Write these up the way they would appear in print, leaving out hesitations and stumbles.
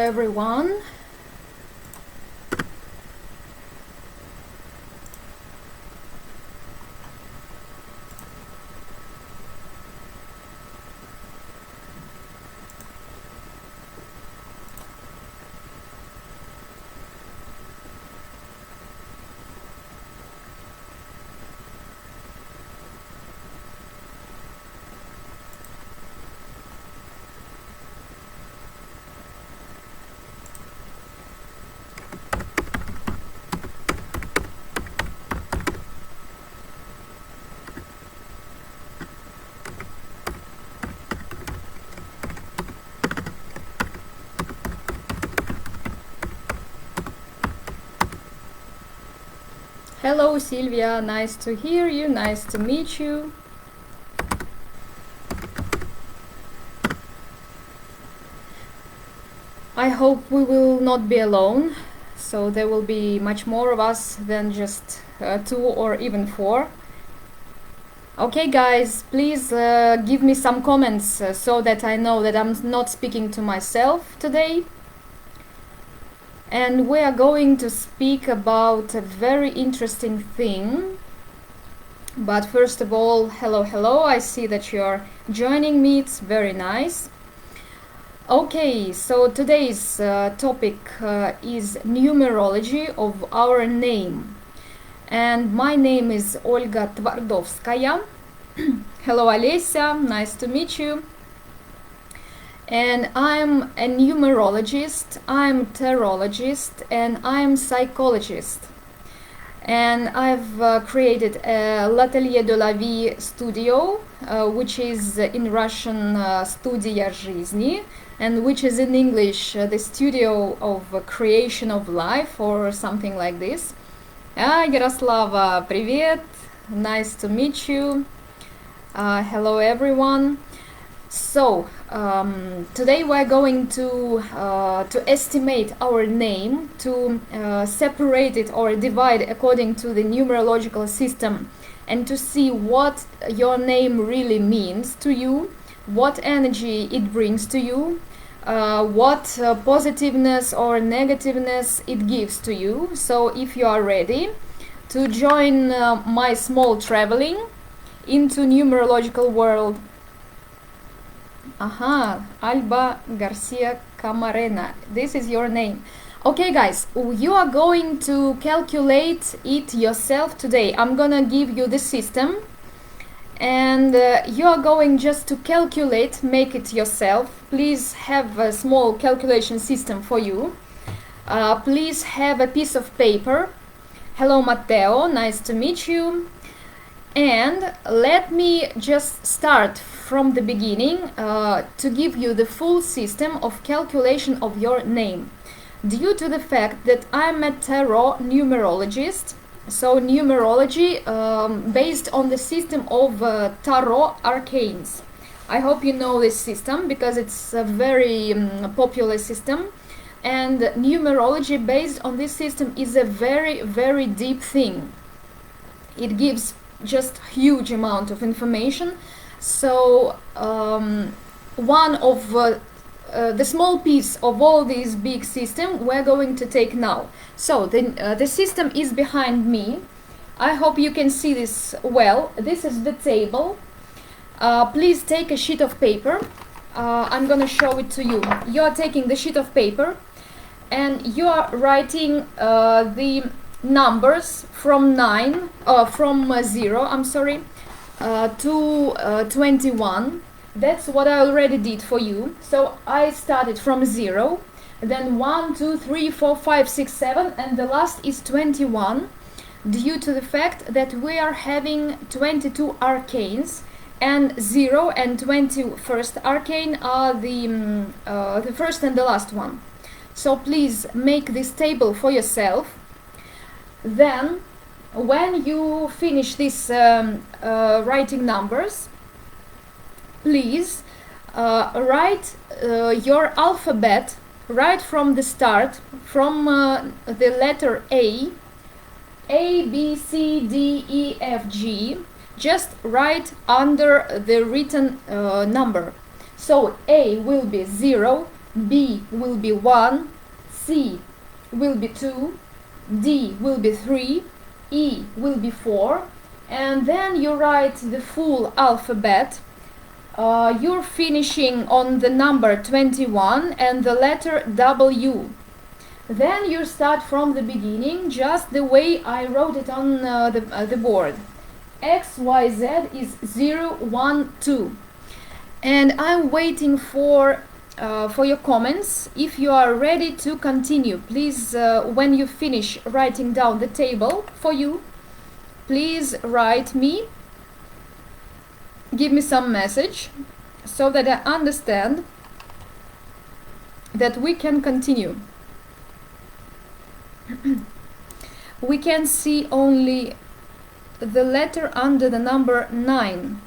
everyone. Hello Sylvia, nice to hear you, nice to meet you. I hope we will not be alone, so there will be much more of us than just 2 or even 4. Okay guys, please give me some comments so that I know that I'm not speaking to myself today. And we are going to speak about a very interesting thing. But first of all, hello, I see that you're joining me, it's very nice. Okay, so today's topic is numerology of our name. And my name is Ольga Твардовская. Hello Олеся, nice to meet you. And I'm a numerologist, I'm tarologist, and I'm psychologist. And I've created a L'Atelier de la Vie studio, which is in Russian Studia жизни, and which is in English the studio of creation of life, or something like this. Ярослава, привет! Nice to meet you. Hello everyone. So today we're going to estimate our name, to separate it or divide according to the numerological system, and to see what your name really means to you, what energy it brings to you, what positiveness or negativeness it gives to you. So if you are ready to join my small traveling into numerological world. Alba Garcia Camarena, this is your name. Okay guys, you are going to calculate it yourself today. I'm gonna give you the system, and you are going just to calculate, make it yourself. Please have a small calculation system for you. Please have a piece of paper. Hello Matteo, nice to meet you. And let me just start from the beginning to give you the full system of calculation of your name. Due to the fact that I'm a tarot numerologist, so numerology based on the system of tarot arcanes. I hope you know this system because it's a very popular system, and numerology based on this system is a very deep thing. It gives just huge amount of information. So one of the small piece of all this big system we're going to take now. So the system is behind me. I hope you can see this well. This is the table. Please take a sheet of paper. I'm gonna show it to you. You are taking the sheet of paper and you are writing the numbers from 0, I'm sorry, to 21. That's what I already did for you. So I started from 0, then 1, 2, 3, 4, 5, 6, 7, and the last is 21, due to the fact that we are having 22 arcanes, and 0 and 21st arcane are the first and the last one. So please make this table for yourself. Then when you finish this writing numbers, please write your alphabet right from the start, from the letter A, B, C, D, E, F, G. Just write under the written number. So A will be 0, B will be 1, C will be 2, D will be 3, E will be 4, and then you write the full alphabet. You're finishing on the number 21 and the letter W. Then you start from the beginning, just the way I wrote it on the board. X, Y, Z is 0, 1, 2. And I'm waiting for your comments. If you are ready to continue, please, when you finish writing down the table for you, please write me, give me some message so that I understand that we can continue. We can see only the letter under the number 9.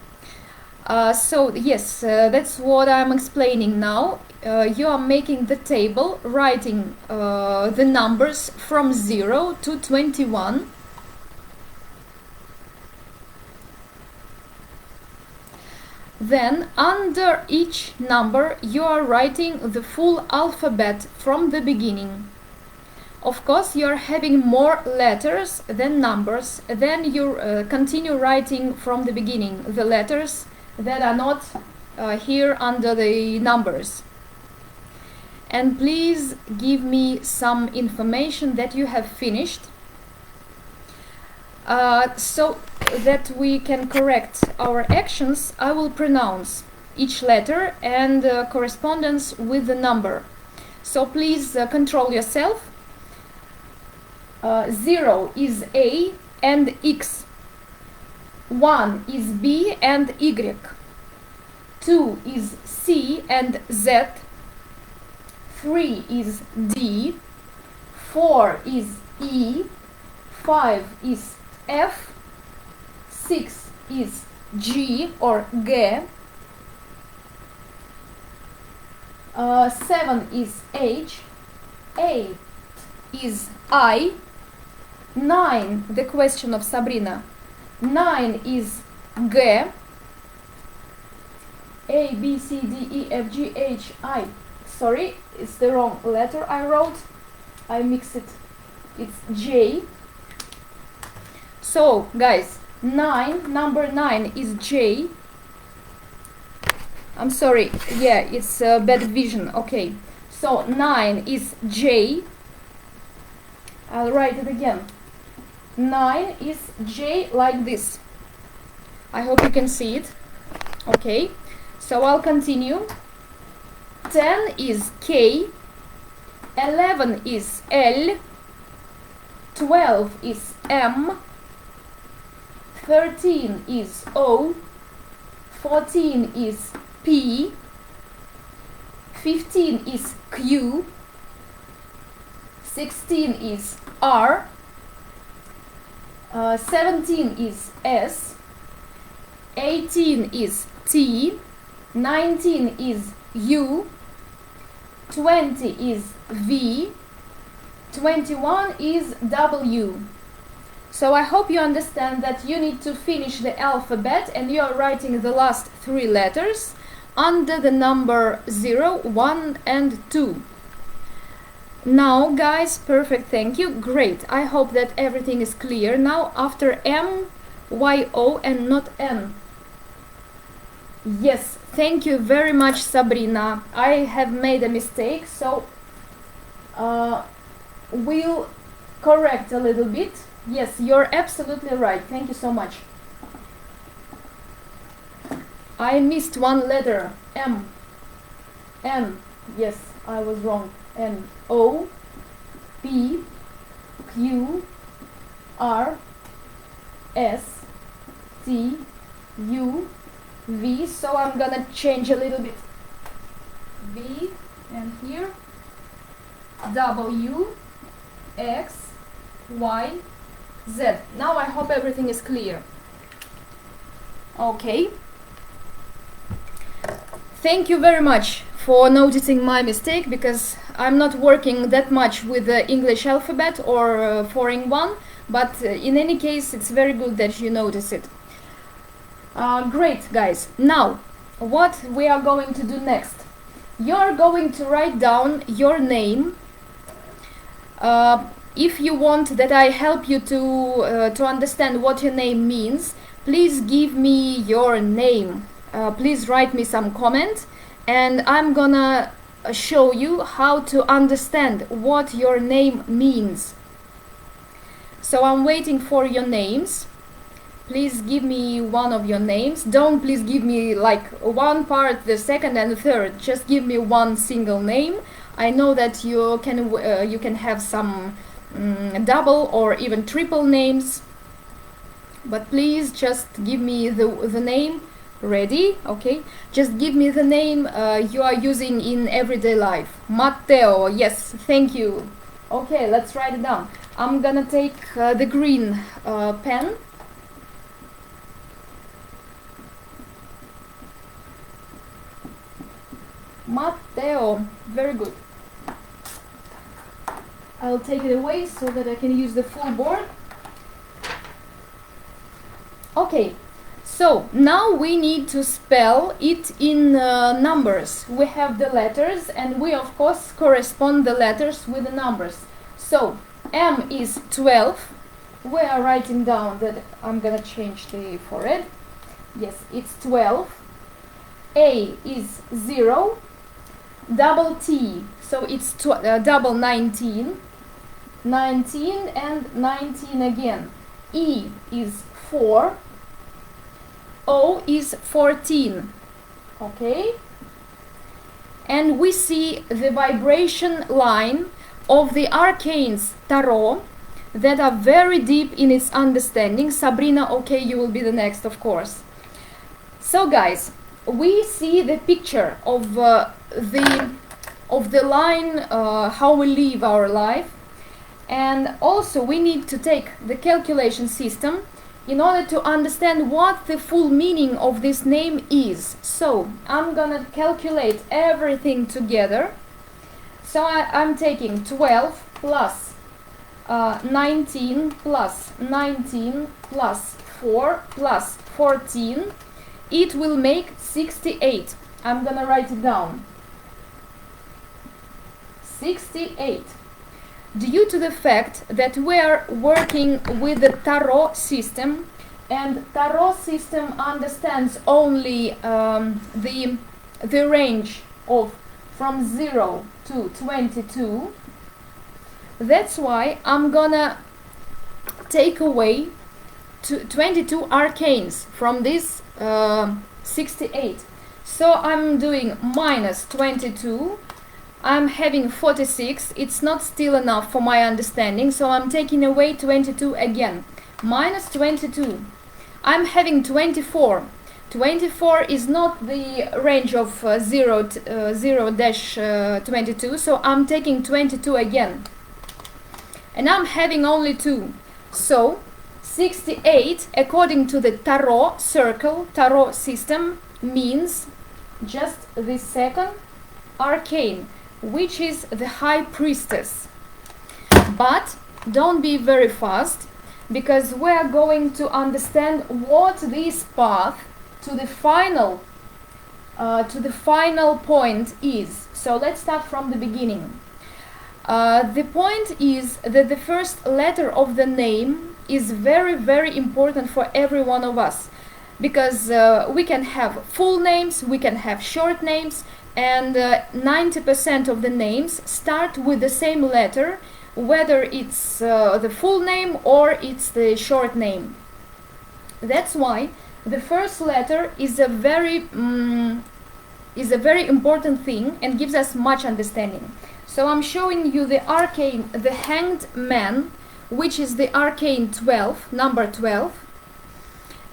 So yes, that's what I'm explaining now. You are making the table, writing the numbers from 0 to 21. Then under each number you are writing the full alphabet from the beginning. Of course, you are having more letters than numbers. Then you continue writing from the beginning the letters that are not here under the numbers. And please give me some information that you have finished, so that we can correct our actions. I will pronounce each letter and correspondence with the number. So please control yourself. 0 is A and X. 1 is B and Y. 2 is C and Z. 3 is D. 4 is E. 5 is F. 6 is G or G. 7 is H. 8 is I. 9, the question of Sabrina. 9 is G. A, B, C, D, E, F, G, H, I. Sorry, it's the wrong letter I wrote. I mixed it. It's J. So, guys, number 9 is J. I'm sorry, yeah, it's bad vision. Okay, so 9 is J. I'll write it again. 9 is J, like this. I hope you can see it. Okay, so I'll continue. 10 is K. 11 is L. 12 is M. 13 is O. 14 is P. 15 is Q. 16 is R. 17 is S. 18 is T. 19 is U. 20 is V. 21 is W. So I hope you understand that you need to finish the alphabet and you are writing the last 3 letters under the number 0, 1 and 2. Now, guys, perfect, thank you, great. I hope that everything is clear now. After M, Y, O and not N. Yes, thank you very much, Sabrina. I have made a mistake, so we'll correct a little bit. Yes, you're absolutely right. Thank you so much. I missed one letter. M. N. Yes, I was wrong. N. O. P. Q. R. S. T. U. V. So I'm gonna change a little bit. V. And here. W. X. Y. Z. Now I hope everything is clear. Okay. Thank you very much for noticing my mistake, because I'm not working that much with the English alphabet or foreign one, but in any case it's very good that you notice it. Great, guys. Now, what we are going to do next? You're going to write down your name. If you want that I help you to understand what your name means, please give me your name. Please write me some comment, and I'm gonna show you how to understand what your name means. So I'm waiting for your names. Please give me one of your names. Don't please give me like one part, the second and the third. Just give me one single name. I know that you can have some double or even triple names, but please just give me the name. Ready? Okay, just give me the name you are using in everyday life. Matteo. Yes, thank you. Okay, let's write it down. I'm gonna take the green pen. Matteo. Very good. I'll take it away so that I can use the full board. Okay, so now we need to spell it in numbers. We have the letters, and we of course correspond the letters with the numbers. So M is 12. We are writing down that I'm gonna change the forehead. Yes, it's 12. A is 0. Double T, so it's double 19. 19 and 19 again. E is 4. O is 14. Okay? And we see the vibration line of the arcanes tarot that are very deep in its understanding. Sabrina, okay, you will be the next, of course. So guys, we see the picture of the line, how we live our life. And also we need to take the calculation system in order to understand what the full meaning of this name is. So I'm gonna calculate everything together. So I'm taking 12 plus 19 plus 19 plus 4 plus 14. It will make 68. I'm gonna write it down. 68. Due to the fact that we are working with the tarot system, and tarot system understands only the range of from 0 to 22, that's why I'm gonna take away 22 arcanes from this 68. So I'm doing minus 22. I'm having 46. It's not still enough for my understanding, so I'm taking away 22 again. Minus 22. I'm having 24. 24 is not the range of 0-22, so I'm taking 22 again. And I'm having only 2. So 68, according to the tarot circle, tarot system, means just the second arcane, which is the High Priestess. But don't be very fast, because we are going to understand what this path to the final point is. So let's start from the beginning. The point is that the first letter of the name is very, very important for every one of us, because we can have full names, we can have short names, and 90% of the names start with the same letter, whether it's the full name or it's the short name. That's why the first letter is a very important thing and gives us much understanding. So I'm showing you the arcane, the Hanged Man, which is the arcane 12, number 12.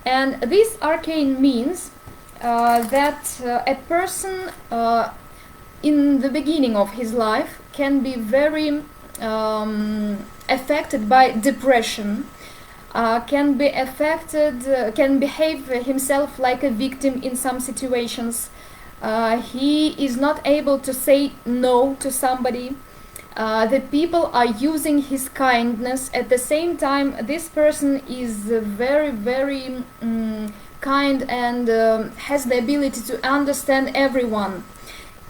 And this arcane means that a person in the beginning of his life can be very affected by depression, can behave himself like a victim in some situations. He is not able to say no to somebody. The people are using his kindness. At the same time, this person is very, very kind and has the ability to understand everyone.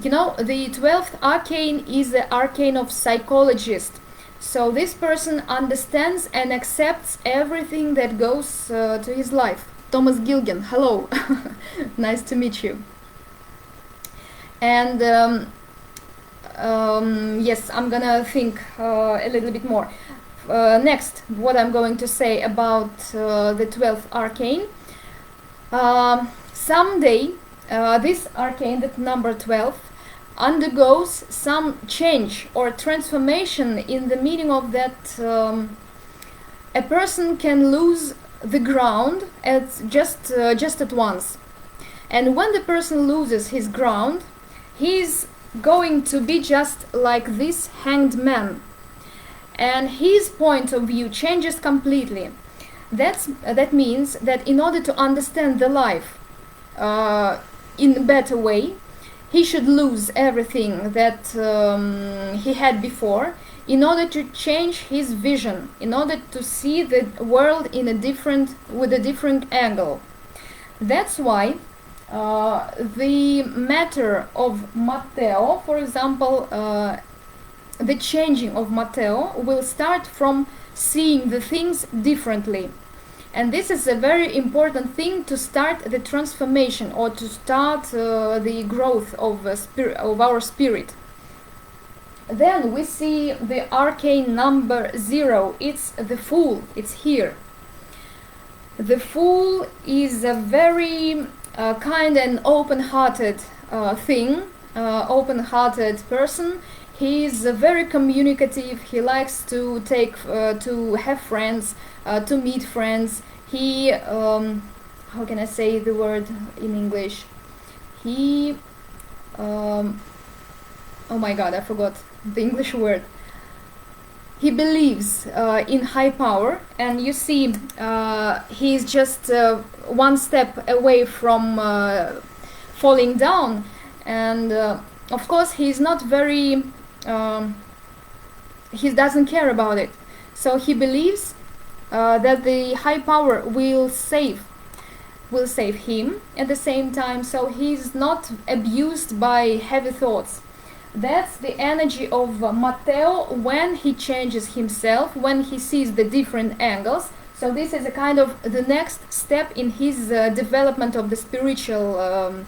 You know, the 12th arcane is the arcane of psychologist. So this person understands and accepts everything that goes to his life. Thomas Gilgan, hello. Nice to meet you. And yes, I'm gonna think a little bit more. Next, what I'm going to say about the 12th arcane. Someday, this arcane, that number 12, undergoes some change or transformation in the meaning of that a person can lose the ground just at once. And when the person loses his ground, he's going to be just like this hanged man. And his point of view changes completely. That means that in order to understand the life in a better way, he should lose everything that he had before in order to change his vision, in order to see the world with a different angle. That's why the matter of Matteo, for example, the changing of Matteo will start from seeing the things differently. And this is a very important thing to start the transformation or to start the growth of our spirit. Then we see the arcane number 0. It's the Fool. It's here. The Fool is a very kind and open-hearted open-hearted person. He is very communicative. He likes to have friends, to meet friends. He, how can I say the word in English? He, oh my God, I forgot the English word. He believes in high power, and you see, he's just one step away from falling down. And of course, he's not very. He doesn't care about it. So he believes that the high power will save him at the same time. So he's not abused by heavy thoughts. That's the energy of Matteo when he changes himself, when he sees the different angles. So this is a kind of the next step in his development of the spiritual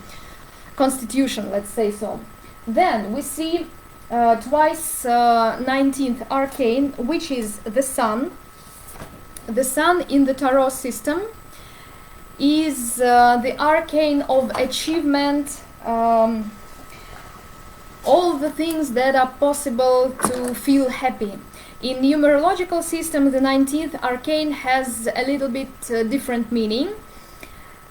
constitution, let's say so. Then we see twice 19th arcane, which is the Sun. The Sun in the Tarot system is the arcane of achievement, all the things that are possible to feel happy. In numerological system, the 19th arcane has a little bit different meaning.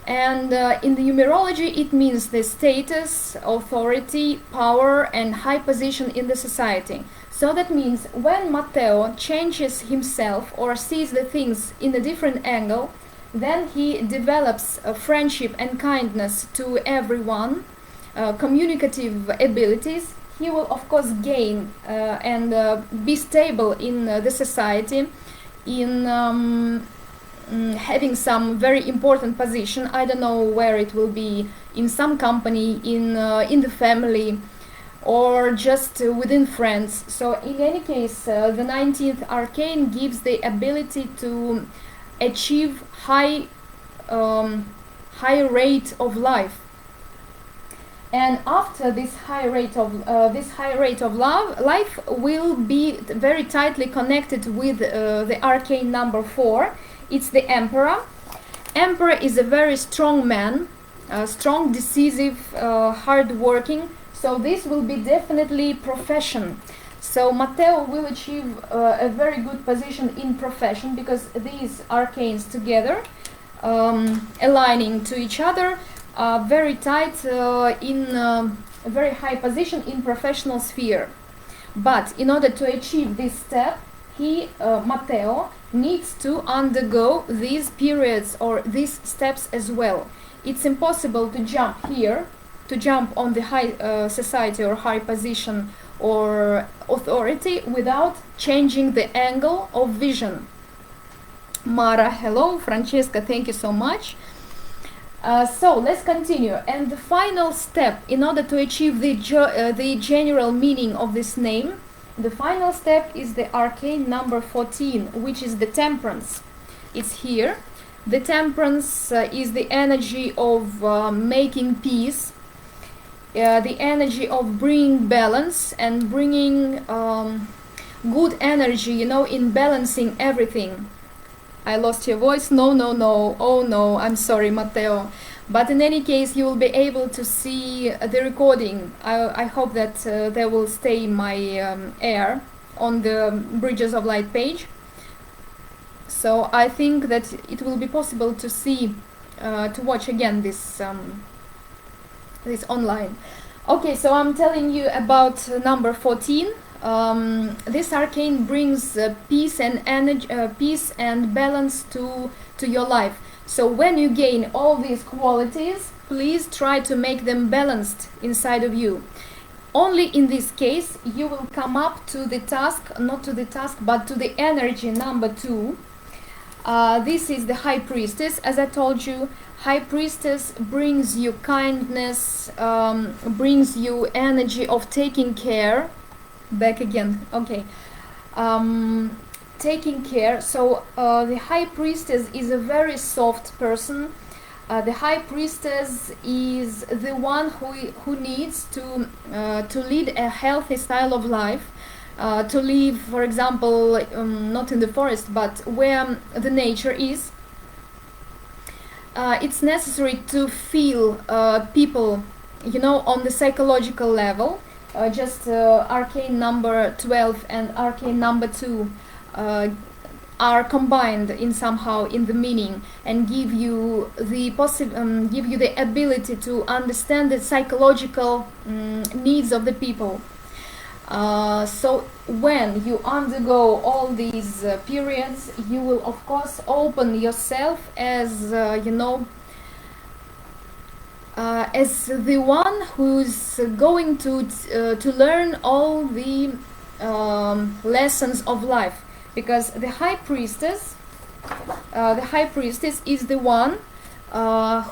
And in the numerology, it means the status, authority, power, and high position in the society. So that means when Matteo changes himself or sees the things in a different angle, then he develops friendship and kindness to everyone, communicative abilities. He will, of course, gain and be stable in the society, in having some very important position. I don't know where it will be, in some company, in the family, or just within friends. So in any case, the 19th arcane gives the ability to achieve high rate of life. And after this high rate of life will be very tightly connected with the arcane number 4. It's the Emperor. Emperor is a very strong man, strong, decisive, hard-working. So this will be definitely profession. So Matteo will achieve a very good position in profession, because these arcanes together, aligning to each other, are very tight in a very high position in professional sphere. But in order to achieve this step, Matteo, needs to undergo these periods or these steps as well. It's impossible to jump here, to jump on the high society or high position or authority without changing the angle of vision. Mara, hello. Francesca, thank you so much. So let's continue. And the final step, in order to achieve the general meaning of this name, the final step is the arcane number 14, which is the temperance. It's here. The temperance is the energy of making peace, the energy of bringing balance and bringing good energy, you know, in balancing everything. I lost your voice. No. Oh no, I'm sorry, Matteo. But in any case, you will be able to see the recording. I hope that they will stay in my air on the Bridges of Light page. So I think that it will be possible to see, to watch again this this online. Okay, so I'm telling you about number 14. This arcane brings peace and energy, peace and balance to your life. So when you gain all these qualities, please try to make them balanced inside of you. Only in this case you will come up to the task, not to the task, but to the energy number 2. This is the High Priestess. As I told you, High Priestess brings you kindness, brings you energy of taking care. Back again. Okay. Taking care. So the High Priestess is a very soft person. The High Priestess is the one who needs to lead a healthy style of life, to live, for example, not in the forest, but where the nature is. It's necessary to feel people, you know, on the psychological level. Just arcane number 12 and arcane number 2 are combined in somehow in the meaning and give you the ability to understand the psychological needs of the people. So when you undergo all these periods, you will of course open yourself as you know, as the one who's going to learn all the lessons of life, because the High Priestess is the one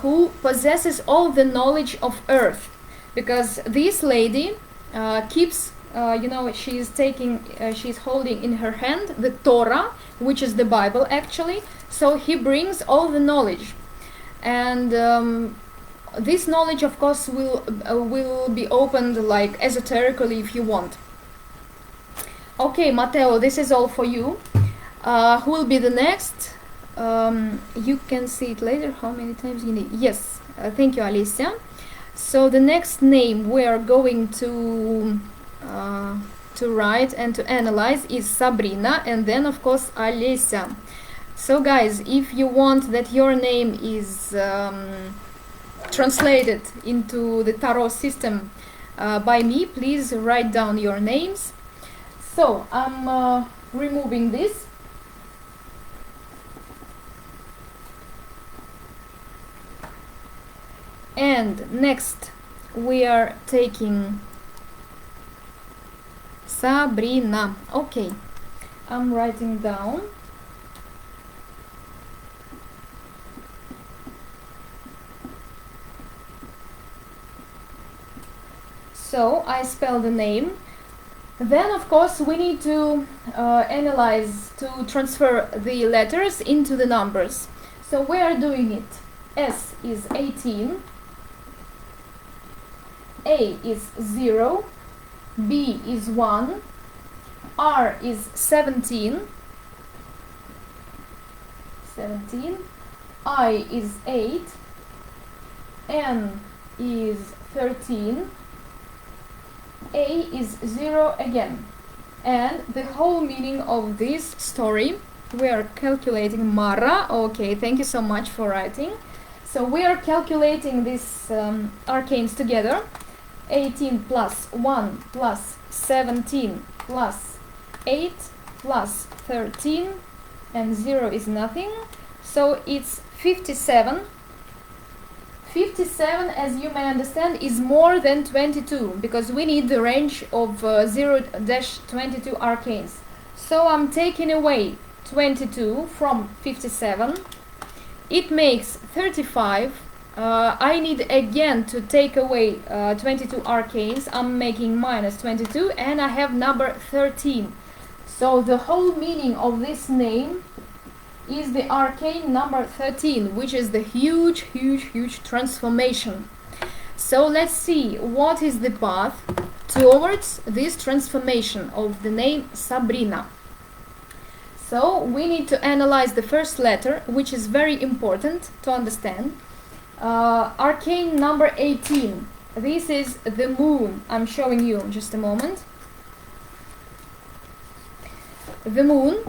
who possesses all the knowledge of Earth, because this lady keeps you know, she's holding in her hand the Torah, which is the Bible actually. So he brings all the knowledge, and this knowledge of course will be opened like esoterically if you want. Okay, Matteo, this is all for you. Who will be the next? You can see it later how many times you need. Yes, thank you, Alicia. So the next name we are going to write and to analyze is Sabrina, and then of course Alicia. So guys, if you want that your name is translated into the tarot system by me, please write down your names. So I'm removing this. And next we are taking Sabrina. Okay, I'm writing down. So I spell the name. Then of course we need to analyze, to transfer the letters into the numbers. So we are doing it. S is 18, A is 0, B is 1, R is 17, I is 8, N is 13, A is 0 again. And the whole meaning of this story, we are calculating Mara. Okay, thank you so much for writing. So we are calculating these arcanes together. 18 plus 1 plus 17 plus 8 plus 13, and 0 is nothing. So it's 57. 57, as you may understand, is more than 22, because we need the range of 0-22 arcanes. So I'm taking away 22 from 57. It makes 35. I need again to take away 22 arcanes. I'm making minus 22 and I have number 13. So the whole meaning of this name is the arcane number 13, which is the huge transformation. So let's see what is the path towards this transformation of the name Sabrina. So we need to analyze the first letter, which is very important to understand. Arcane number 18. This is the moon. I'm showing you in just a moment. The moon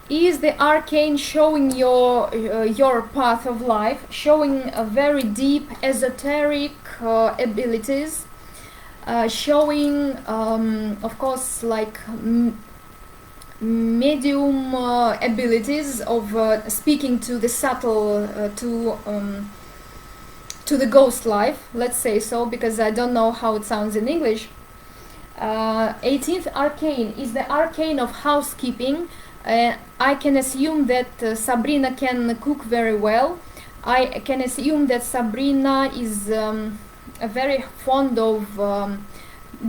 is the arcane showing your path of life, showing a very deep esoteric abilities, showing of course like medium abilities of speaking to the subtle to the ghost life, let's say so, because I don't know how it sounds in English. 18th arcane is the arcane of housekeeping. I can assume that Sabrina can cook very well. I can assume that Sabrina is very fond of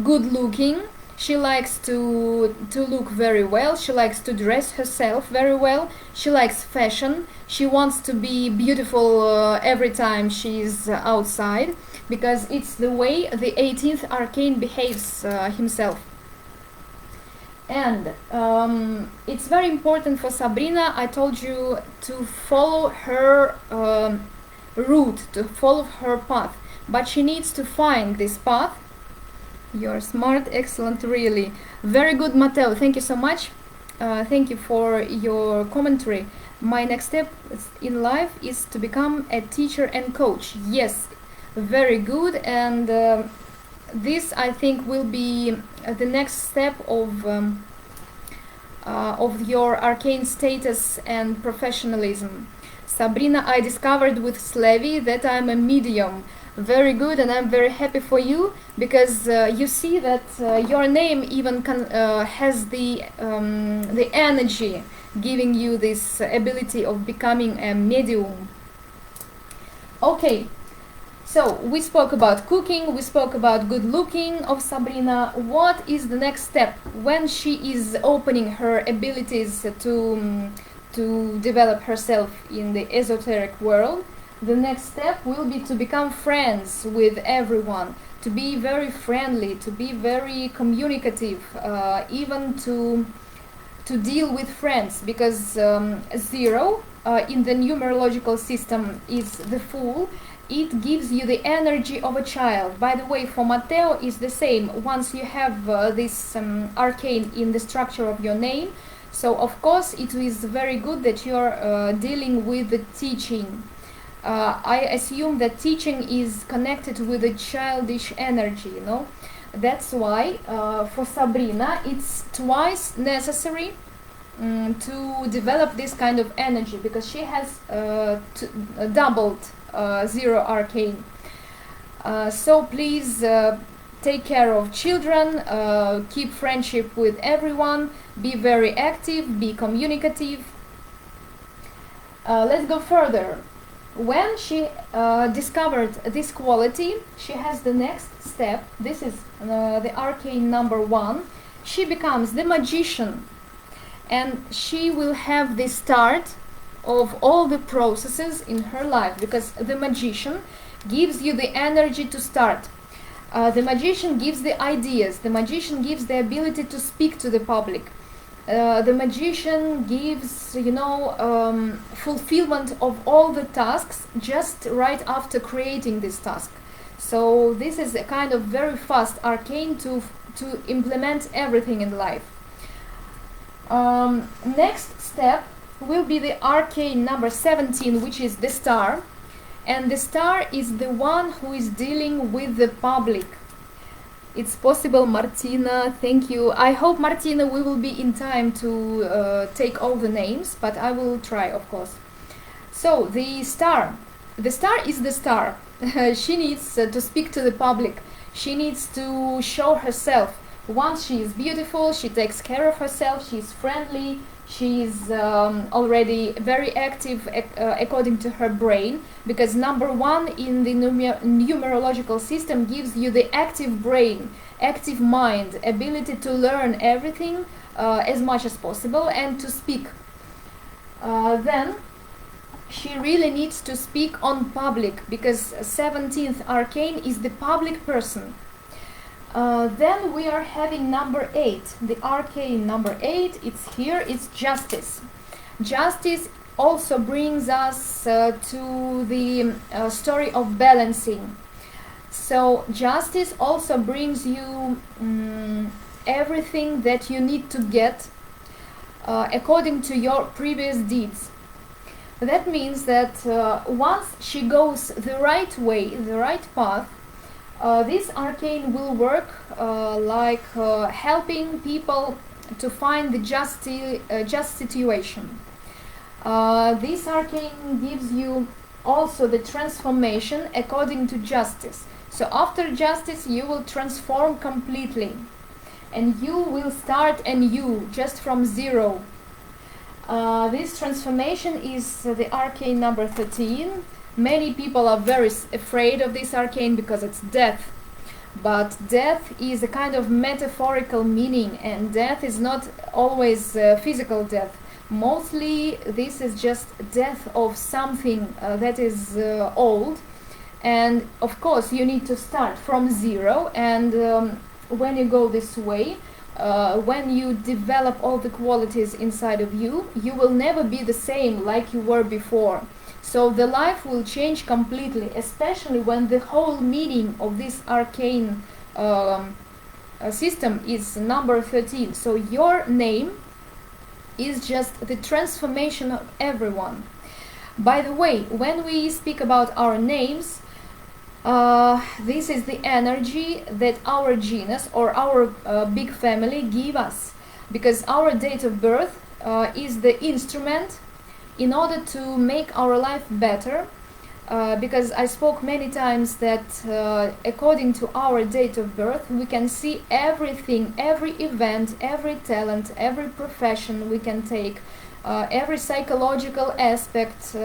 good looking. She likes to look very well. She likes to dress herself very well. She likes fashion. She wants to be beautiful every time she's outside, because it's the way the 18th arcane behaves himself. And it's very important for Sabrina, I told you, to follow her route, to follow her path. But she needs to find this path. You're smart, excellent, really. Very good, Matteo. Thank you so much. Thank you for your commentary. My next step in life is to become a teacher and coach. Yes, very good. And this, I think, will be the next step of your arcane status and professionalism. Sabrina, I discovered with Slavi that I'm a medium. Very good, and I'm very happy for you, because you see that your name even has the energy giving you this ability of becoming a medium. Okay, so we spoke about cooking, we spoke about good looking of Sabrina. What is the next step when she is opening her abilities to develop herself in the esoteric world? The next step will be to become friends with everyone, to be very friendly, to be very communicative, even to deal with friends, because 0 in the numerological system is the Fool. It gives you the energy of a child. By the way, for Matteo is the same. Once you have this arcane in the structure of your name, so of course it is very good that you're dealing with the teaching. I assume that teaching is connected with a childish energy, you know. That's why for Sabrina it's twice necessary to develop this kind of energy, because she has doubled 0 arcane. So please take care of children, keep friendship with everyone, be very active, be communicative. Let's go further. When she discovered this quality, she has the next step. This is the arcane number 1. She becomes the magician, and she will have the start of all the processes in her life, because the magician gives you the energy to start. The magician gives the ideas. The magician gives the ability to speak to the public. The magician gives, you know, fulfillment of all the tasks just right after creating this task. So this is a kind of very fast arcane to implement everything in life. Next step will be the arcane number 17, which is the Star. And the Star is the one who is dealing with the public. It's possible, Martina, thank you. I hope, Martina, we will be in time to take all the names, but I will try, of course. So, the Star is the Star. She needs to speak to the public. She needs to show herself. Once she is beautiful, she takes care of herself, she's friendly, She is already very active according to her brain, because number 1 in the numerological system gives you the active brain, active mind, ability to learn everything as much as possible and to speak. Then she really needs to speak on public, because 17th arcane is the public person. Then we are having number 8, the arcane number 8. It's here, it's justice. Justice also brings us to the story of balancing. So justice also brings you everything that you need to get according to your previous deeds. That means that once she goes the right way, the right path, this arcane will work like helping people to find the just situation. This arcane gives you also the transformation according to justice. So after justice you will transform completely, and you will start anew, just from zero. This transformation is the arcane number 13. Many people are very afraid of this arcane because it's death. But death is a kind of metaphorical meaning, and death is not always physical death. Mostly this is just death of something that is old. And of course you need to start from zero, and when you go this way, when you develop all the qualities inside of you, you will never be the same like you were before. So the life will change completely, especially when the whole meaning of this arcane system is number 13. So your name is just the transformation of everyone. By the way, when we speak about our names, this is the energy that our genus or our big family give us, because our date of birth is the instrument in order to make our life better, because I spoke many times that according to our date of birth we can see everything, every event, every talent, every profession we can take, every psychological aspect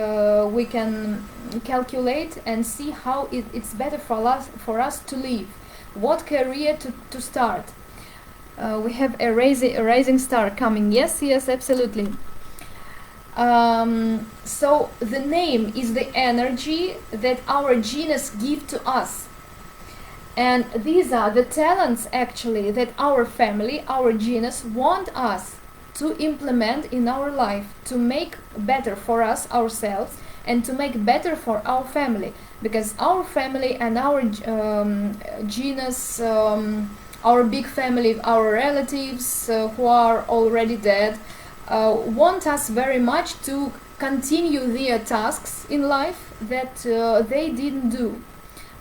we can calculate and see how it's better for us to live, what career to start. We have a rising star coming. Yes, absolutely. So the name is the energy that our genus give to us, and these are the talents actually that our family, our genus want us to implement in our life, to make better for us ourselves and to make better for our family, because our family and our genus, our big family, our relatives who are already dead, want us very much to continue their tasks in life that they didn't do.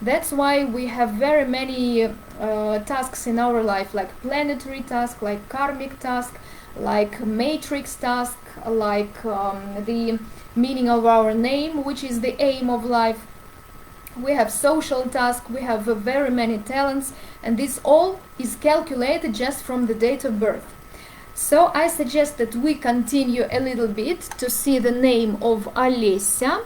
That's why we have very many tasks in our life, like planetary task, like karmic task, like matrix task, like the meaning of our name, which is the aim of life. We have social task, we have very many talents, and this all is calculated just from the date of birth. So I suggest that we continue a little bit to see the name of Olesya.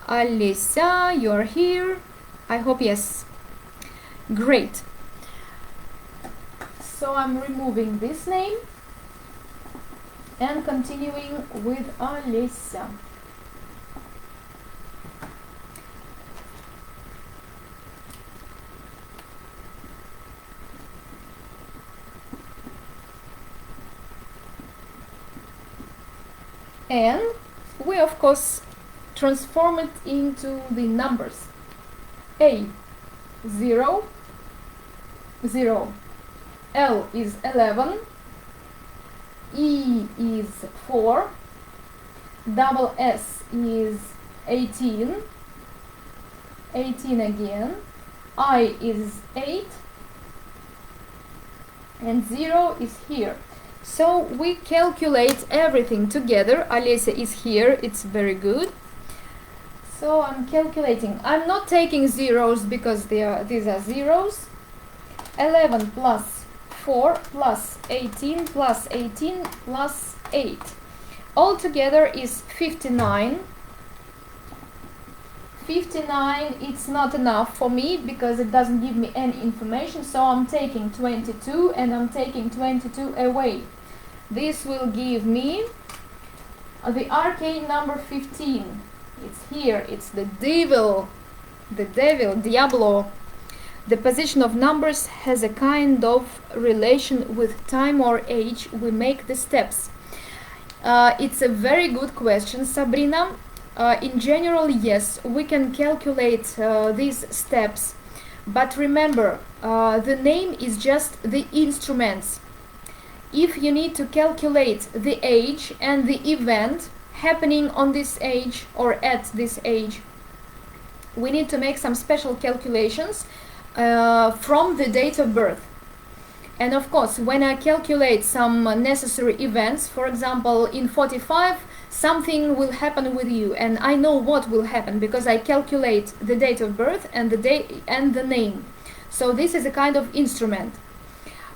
Olesya, you're here? I hope yes. Great. So I'm removing this name and continuing with Olesya. And we of course transform it into the numbers. A, 0, 0. L is 11. E is 4. Double S is 18. 18 again. I is 8. And 0 is here. So we calculate everything together. Olesya is here, it's very good. So I'm calculating. I'm not taking zeros because these are zeros. 11 plus 4 plus 18 plus 18 plus 8. Altogether is 59. 59, it's not enough for me because it doesn't give me any information, so I'm taking 22 and I'm taking 22 away. This will give me the arcane number 15. It's here, it's the devil, Diablo. The position of numbers has a kind of relation with time or age we make the steps. It's a very good question, Sabrina. In general, yes, we can calculate these steps, but remember, the name is just the instruments. If you need to calculate the age and the event happening on this age or at this age, we need to make some special calculations from the date of birth. And of course, when I calculate some necessary events, for example, in 45, something will happen with you, and I know what will happen because I calculate the date of birth and the date and the name. So this is a kind of instrument.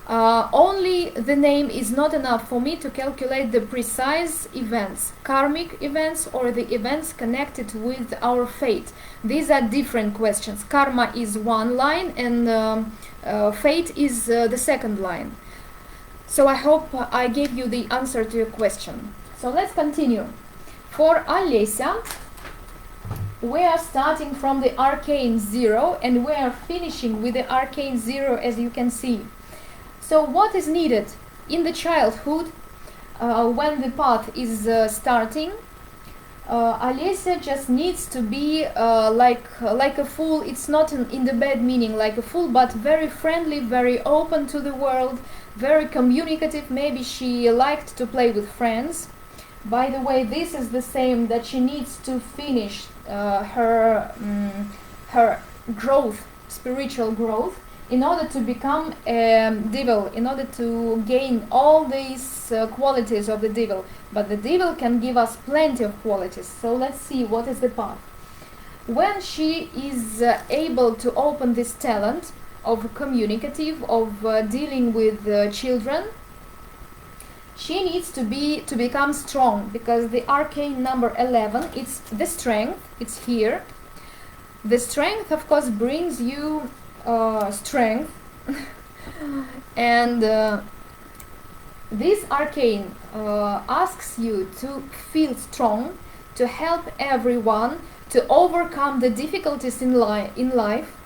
Only the name is not enough for me to calculate the precise events, karmic events or the events connected with our fate. These are different questions. Karma is one line and fate is the second line. So I hope I gave you the answer to your question. So let's continue. For Olesya, we are starting from the arcane 0 and we are finishing with the arcane 0, as you can see. So what is needed in the childhood when the path is starting? Olesya just needs to be like a fool. It's not in the bad meaning like a fool, but very friendly, very open to the world, very communicative. Maybe she liked to play with friends. By the way, this is the same that she needs to finish her growth, spiritual growth, in order to become a devil, in order to gain all these qualities of the devil. But the devil can give us plenty of qualities. So let's see what is the path. When she is able to open this talent of communicative, of dealing with children, she needs to become strong, because the arcane number 11, it's the strength, it's here. The strength, of course, brings you strength and this arcane asks you to feel strong, to help everyone, to overcome the difficulties in life,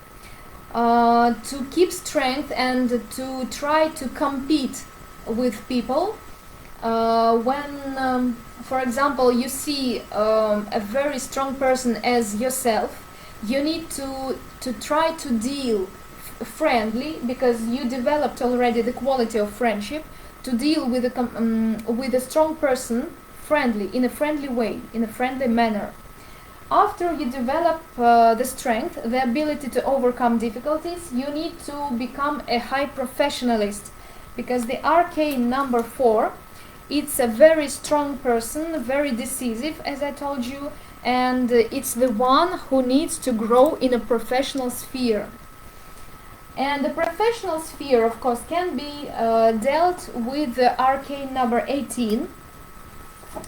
to keep strength and to try to compete with people. When, for example, you see a very strong person as yourself, you need to try to deal friendly, because you developed already the quality of friendship, to deal with a strong person friendly, in a friendly way, in a friendly manner. After you develop the strength, the ability to overcome difficulties, you need to become a high professionalist, because the arcane number 4, it's a very strong person, very decisive, as I told you, and it's the one who needs to grow in a professional sphere. And the professional sphere, of course, can be dealt with the arcane number 18.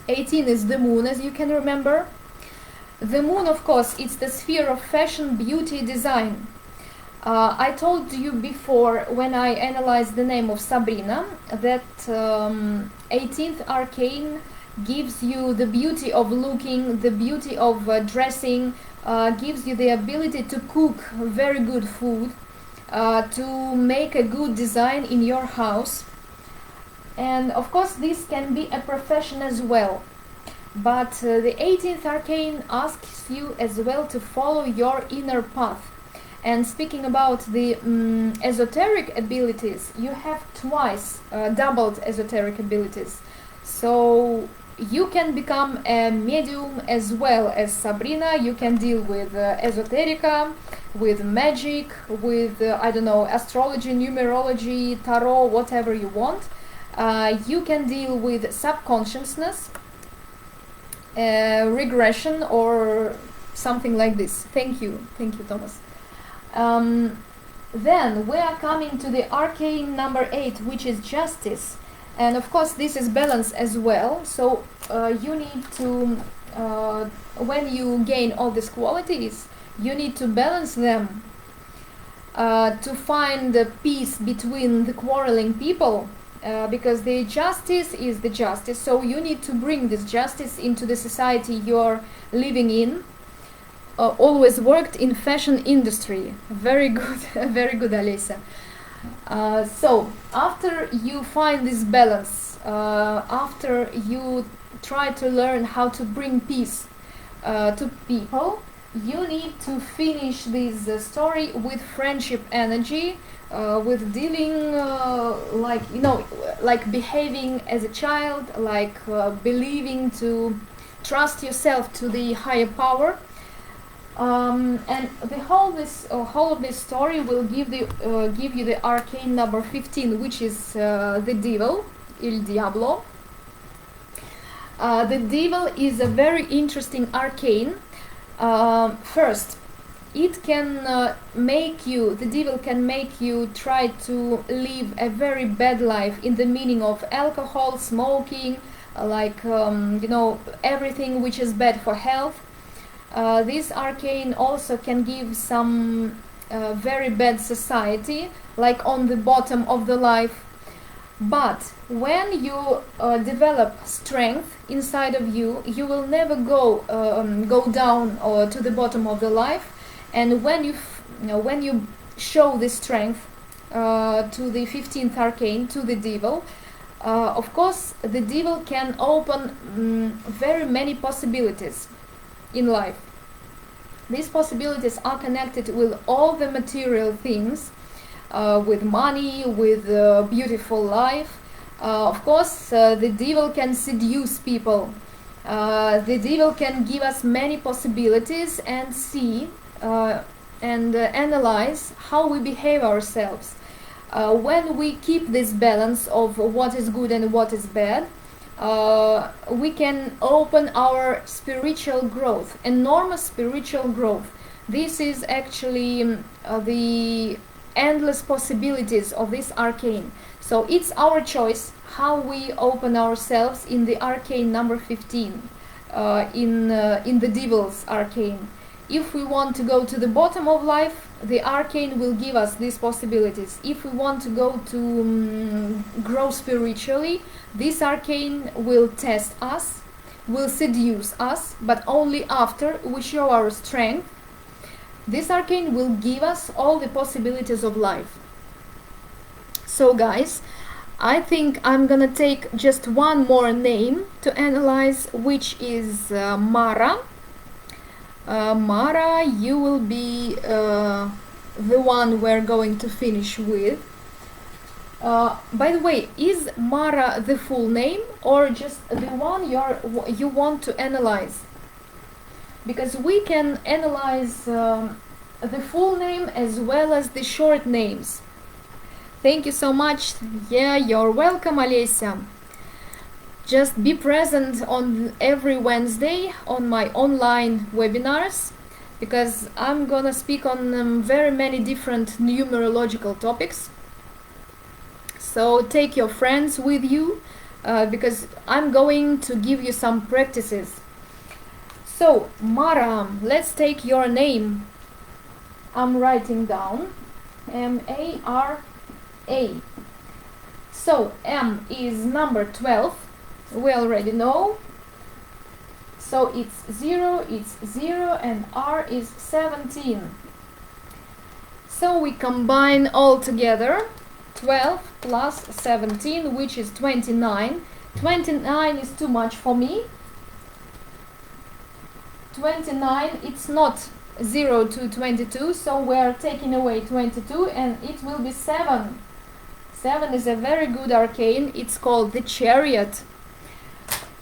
18 is the moon, as you can remember. The moon, of course, it's the sphere of fashion, beauty, design. I told you before, when I analyzed the name of Sabrina, that 18th arcane gives you the beauty of looking, the beauty of dressing, gives you the ability to cook very good food, to make a good design in your house. And of course this can be a profession as well. But the 18th arcane asks you as well to follow your inner path. And speaking about the esoteric abilities, you have twice doubled esoteric abilities. So you can become a medium as well as Sabrina. You can deal with esoterica, with magic, with, I don't know, astrology, numerology, tarot, whatever you want. You can deal with subconsciousness, regression, or something like this. Thank you, Thomas. Then we are coming to the arcane number 8, which is justice. And of course this is balance as well. So you need to, when you gain all these qualities, you need to balance them to find the peace between the quarreling people, because the justice is the justice. So you need to bring this justice into the society you're living in. Always worked in fashion industry. Very good, very good, Alisa. So after you find this balance, after you try to learn how to bring peace to people, you need to finish this story with friendship energy, with dealing like, you know, like behaving as a child, like believing to trust yourself to the higher power. And the whole of this story will give you the arcane number 15, which is the devil, il diablo. The devil is a very interesting arcane. First, it can make you, the devil can make you try to live a very bad life, in the meaning of alcohol, smoking, like you know, everything which is bad for health. This arcane also can give some very bad society, like on the bottom of the life. But when you develop strength inside of you, you will never go down to the bottom of the life. And when you show this strength to the 15th arcane, to the devil, of course the devil can open very many possibilities in life. These possibilities are connected with all the material things, with money, with beautiful life. Of course, the devil can seduce people. The devil can give us many possibilities and see and analyze how we behave ourselves. When we keep this balance of what is good and what is bad, we can open our spiritual growth, enormous spiritual growth. This is actually the endless possibilities of this arcane. So it's our choice how we open ourselves in the arcane number 15, in the devil's arcane. If we want to go to the bottom of life, the arcane will give us these possibilities. If we want to go to grow spiritually, this arcane will test us, will seduce us, but only after we show our strength. This arcane will give us all the possibilities of life. So guys, I think I'm gonna take just one more name to analyze, which is Mara. Mara, you will be the one we're going to finish with. By the way, is Mara the full name or just the one you want to analyze? Because we can analyze the full name as well as the short names. Thank you so much. Yeah, you're welcome, Alessia. Just be present on every Wednesday on my online webinars, because I'm gonna speak on very many different numerological topics. So take your friends with you, because I'm going to give you some practices. So Mara, let's take your name. I'm writing down M-A-R-A. So M is number 12. We already know. So it's 0, and R is 17. So we combine all together 12 plus 17, which is 29. 29 is too much for me. 29, it's not 0 to 22, so we're taking away 22 and it will be 7. 7 is a very good arcane. It's called the Chariot.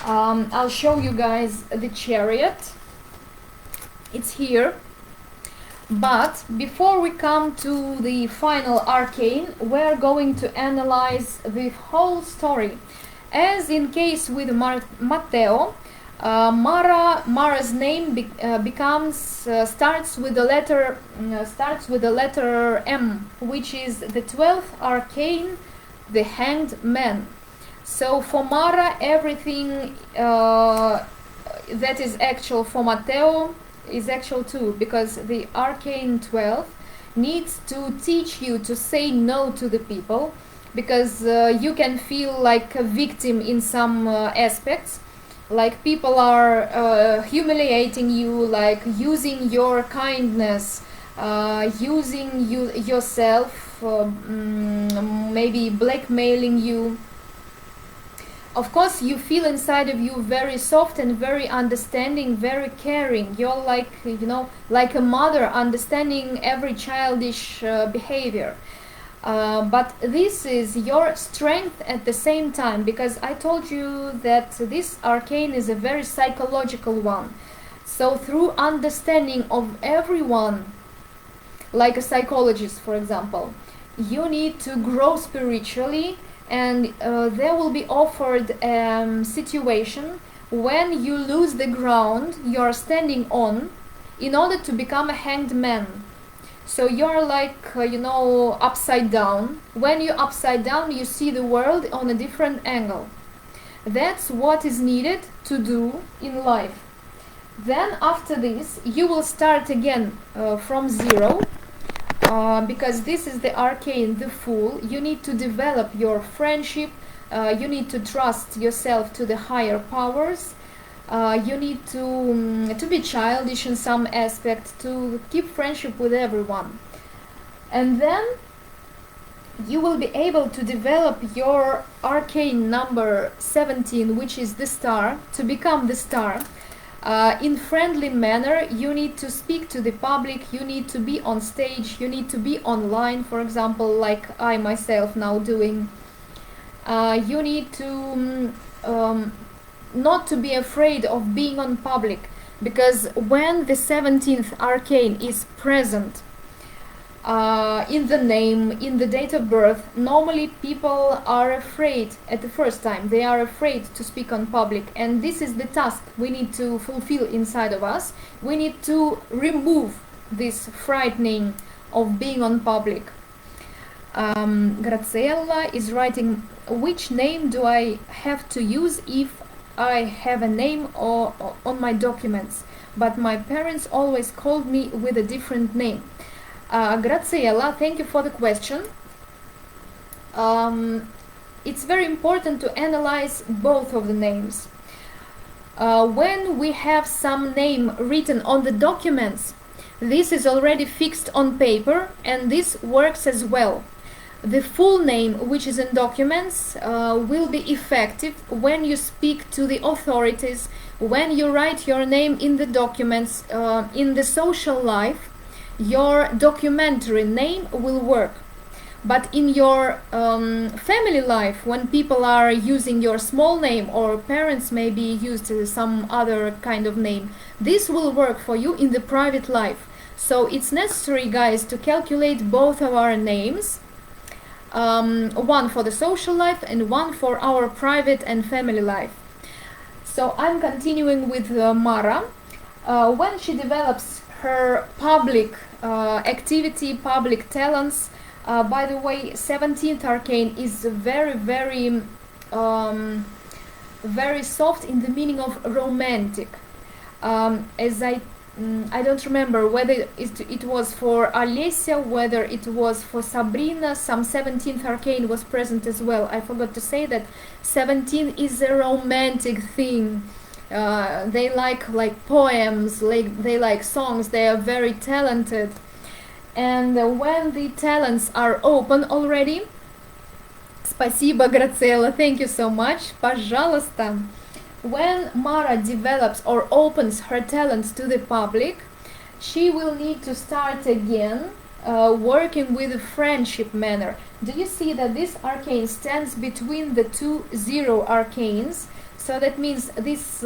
I'll show you guys the Chariot. It's here. But before we come to the final arcane, we're going to analyze the whole story. As in case with Matteo, Mara's name starts with the letter M, which is the 12th arcane, the Hanged Man. So for Mara, everything that is actual for Matteo is actual too, because the arcane 12 needs to teach you to say no to the people, because you can feel like a victim in some aspects, like people are humiliating you, like using your kindness, using yourself, maybe blackmailing you. Of course, you feel inside of you very soft and very understanding, very caring. You're like, like a mother, understanding every childish behavior. But this is your strength at the same time, because I told you that this arcane is a very psychological one. So through understanding of everyone, like a psychologist, for example, you need to grow spiritually, and there will be offered a situation when you lose the ground you're standing on in order to become a hanged man. So you're like, upside down. When you're upside down, you see the world on a different angle. That's what is needed to do in life. Then after this, you will start again from zero. Because this is the arcane, the Fool. You need to develop your friendship, you need to trust yourself to the higher powers, you need to be childish in some aspect, to keep friendship with everyone. And then you will be able to develop your arcane number 17, which is the Star, to become the Star. In friendly manner, you need to speak to the public, you need to be on stage, you need to be online, for example, like I myself now doing. You need to not to be afraid of being on public, because when the 17th arcane is present in the name, in the date of birth, normally people are afraid at the first time. They are afraid to speak on public, and this is the task we need to fulfill inside of us. We need to remove this frightening of being on public. Graziella is writing, which name do I have to use if I have a name or on my documents, but my parents always called me with a different name. Graziella, thank you for the question. It's very important to analyze both of the names. When we have some name written on the documents, this is already fixed on paper, and this works as well. The full name, which is in documents, will be effective when you speak to the authorities, when you write your name in the documents, in the social life. Your documentary name will work. But in your family life, when people are using your small name, or parents maybe used some other kind of name, this will work for you in the private life. So it's necessary, guys, to calculate both of our names, one for the social life and one for our private and family life. So I'm continuing with Mara. When she develops her public activity, public talents. By the way, 17th arcane is very, very, very soft in the meaning of romantic. As I don't remember whether it was for Alessia, whether it was for Sabrina. Some 17th arcane was present as well. I forgot to say that 17 is a romantic thing. They like poems, they like songs, they are very talented. And when the talents are open already, спасибо, Graziella, thank you so much, пожалуйста. When Mara develops or opens her talents to the public, she will need to start again working with a friendship manner. Do you see that this arcane stands between the two zero arcanes? So that means this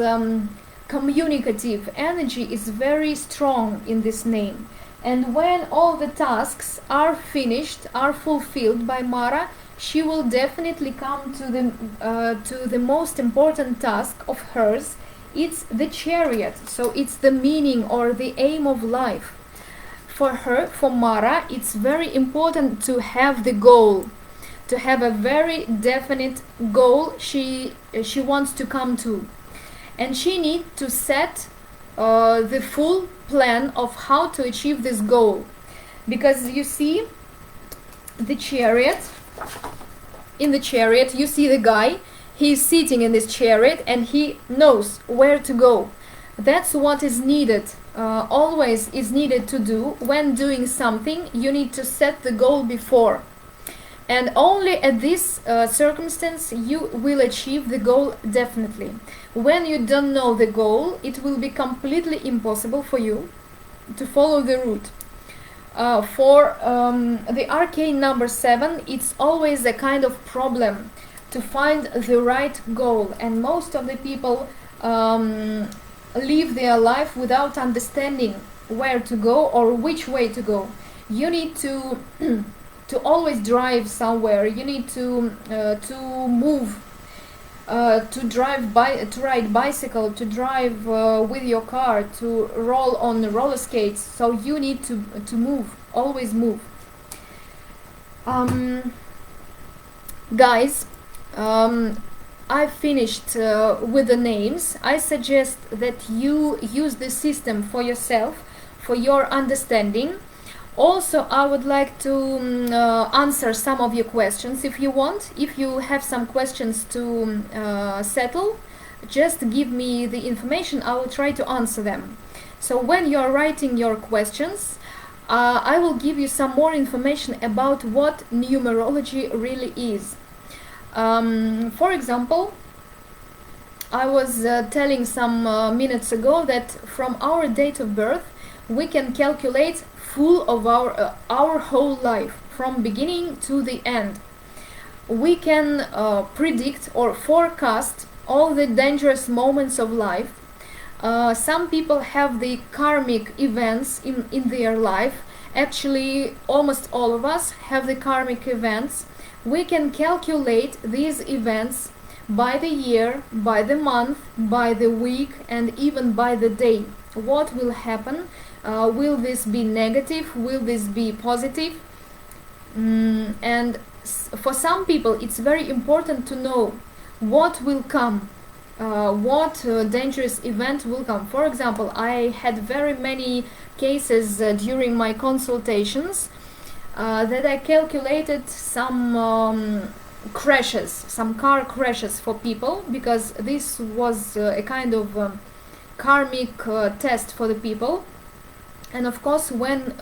communicative energy is very strong in this name. And when all the tasks are finished, are fulfilled by Mara, she will definitely come to the most important task of hers It's the chariot, so it's the meaning or the aim of life. For her, for Mara, it's very important to have the goal, to have a very definite goal she wants to come to, and she needs to set the full plan of how to achieve this goal. Because you see the chariot, in the chariot you see the guy, he's sitting in this chariot and he knows where to go. That's what is needed, always is needed to do. When doing something, you need to set the goal before, and only at this circumstance you will achieve the goal definitely. When you don't know the goal, it will be completely impossible for you to follow the route. For the arcane number 7, it's always a kind of problem to find the right goal, and most of the people live their life without understanding where to go or which way to go. You need to to always drive somewhere. You need to move, to ride bicycle, to drive with your car, to roll on the roller skates. So you need to move, always move. Guys, I finished with the names. I suggest that you use the system for yourself, for your understanding. Also, I would like to answer some of your questions if you want. If you have some questions to settle, just give me the information, I will try to answer them. So when you are writing your questions, I will give you some more information about what numerology really is. For example, I was telling some minutes ago that from our date of birth we can calculate full of our whole life, from beginning to the end. We can predict or forecast all the dangerous moments of life. Some people have the karmic events in their life. Actually, almost all of us have the karmic events. We can calculate these events by the year, by the month, by the week, and even by the day. What will happen? Will this be negative? Will this be positive? And for some people it's very important to know what will come, what dangerous event will come. For example, I had very many cases during my consultations that I calculated some crashes, some car crashes for people, because this was a kind of karmic test for the people. And of course, when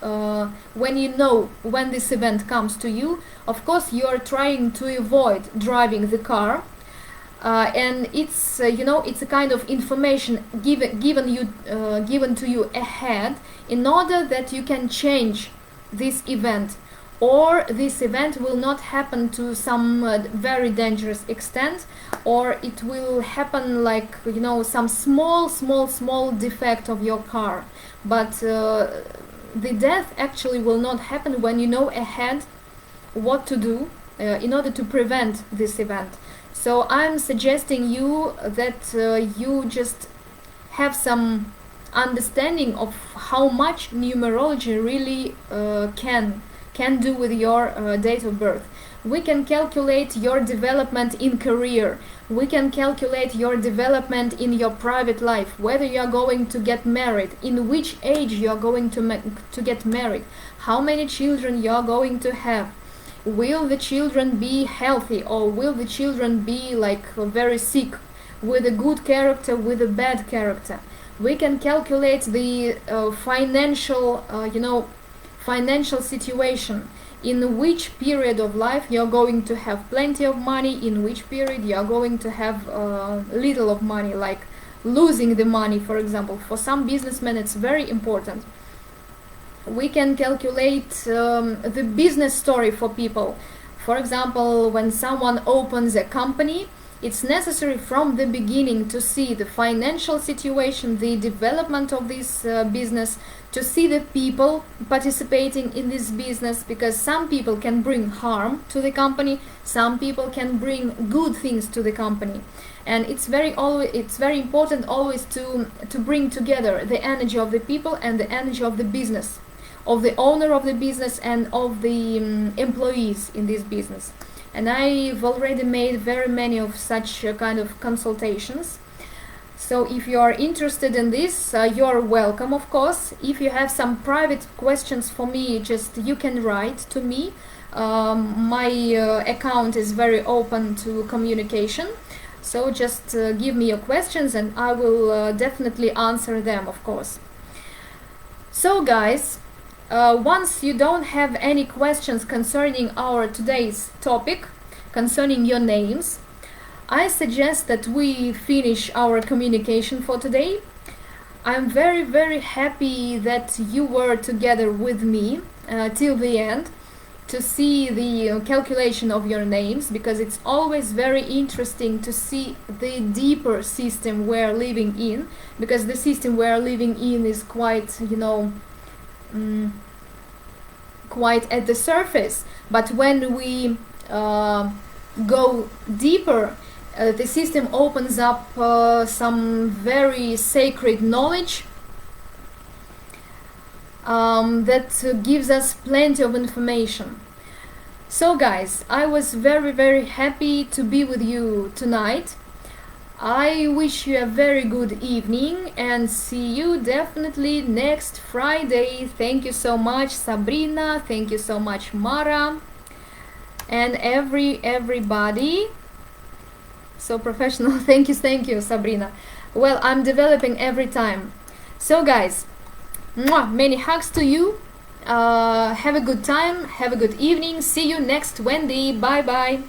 you know when this event comes to you, of course you are trying to avoid driving the car, and it's it's a kind of information given to you ahead, in order that you can change this event, or this event will not happen to some very dangerous extent, or it will happen like some small defect of your car. But the death actually will not happen when you know ahead what to do in order to prevent this event. So I'm suggesting you that you just have some understanding of how much numerology really can do with your date of birth. We can calculate your development in career. We can calculate your development in your private life, whether you are going to get married, in which age you are going to get married, how many children you are going to have. Will the children be healthy, or will the children be like very sick, with a good character, with a bad character? We can calculate the financial situation, in which period of life you're going to have plenty of money, in which period you're going to have little of money, like losing the money, for example. For some businessmen it's very important. We can calculate the business story for people. For example, when someone opens a company, it's necessary from the beginning to see the financial situation, the development of this business, to see the people participating in this business, because some people can bring harm to the company, some people can bring good things to the company. and it's very important always to bring together the energy of the people and the energy of the business, of the owner of the business and of the employees in this business. And I've already made very many of such kind of consultations. So if you are interested in this, you're welcome, of course. If you have some private questions for me, just you can write to me. My account is very open to communication. So just give me your questions and I will definitely answer them, of course. So guys, once you don't have any questions concerning our today's topic, concerning your names, I suggest that we finish our communication for today. I'm very, very happy that you were together with me till the end to see the calculation of your names, because it's always very interesting to see the deeper system we're living in, because the system we're living in is quite, you know, quite at the surface. But when we go deeper, the system opens up some very sacred knowledge that gives us plenty of information. So guys, I was very, very happy to be with you tonight. I wish you a very good evening and see you definitely next Friday. Thank you so much, Sabrina. Thank you so much, Mara, and everybody. So professional. Thank you, Sabrina. Well, I'm developing every time. So guys, many hugs to you. Have a good time, have a good evening. See you next Wednesday. Bye bye.